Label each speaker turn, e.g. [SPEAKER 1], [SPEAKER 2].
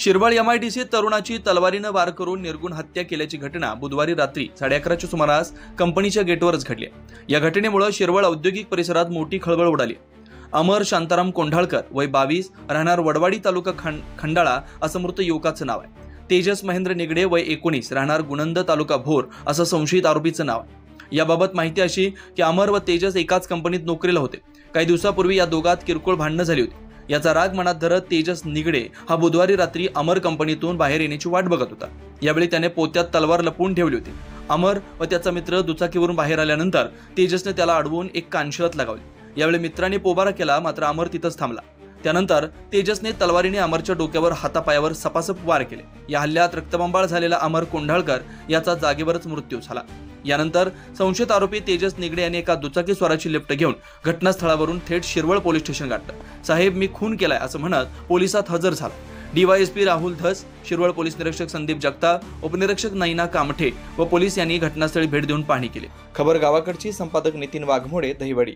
[SPEAKER 1] Shirwal MIDC तरुणाची तलवारीनं वार करून निर्गुण हत्या केल्याची घटना बुधवारी रात्री 11:30च्या सुमारास कंपनीच्या गेटवरच घडली। या घटनेमुळे शिरवळ औद्योगिक परिसरात मोठी खळबळ उडाली। अमर शांताराम कोंढाळकर वय 22 राहणार वडवाडी तालुका खंडाळा असं मृत युवकाचं नाव आहे। तेजस महेंद्र निगडे वय 19 राहणार गुणंद तालुका भोर असं संशयित आरोपीचं नाव आहे। याबाबत माहिती अशी की अमर व तेजस एकाच कंपनीत नोकरीला होते। काही दिवसापूर्वी या दोघात किरकोळ भांडणं झाली होती। याचा राग मनात धरत तेजस निगडे हा बुधवारी रात्री अमर कंपनीतून बाहेर येण्याची वाट बघत होता। यावेळी त्याने पोत्यात तलवार लपवून ठेवली होती। अमर व त्याचा मित्र दुचाकीवरून बाहेर आल्यानंतर तेजसने त्याला अडवून एक कानशिळत लगावली। यावेळी मित्राने पोबारा केला, मात्र अमर तिथंच थांबला। त्यानंतर तेजसने तलवारीने अमरच्या डोक्यावर हातापायावर सपासप वार केले। या हल्ल्यात रक्तबंबाळ झालेला अमर कोंढाळकर याचा जागेवरच मृत्यू झाला। यानंतर संशयित आरोपी तेजस निगडे यांनी एका दुचाकी स्वाराची लिफ्ट घेऊन घटनास्थळावरून थेट शिरवळ पोलीस स्टेशन गाठलं। साहेब, मी खून केलाय असं म्हणत पोलिसात हजर झाला। डीवायएसपी राहुल धस, शिरवळ पोलीस निरीक्षक संदीप जगताप, उपनिरीक्षक नैना कामठे व पोलीस यांनी घटनास्थळी भेट देऊन पाहणी केली। खबर गावाकडची, संपादक नितीन वाघमोडे, दहिवडी।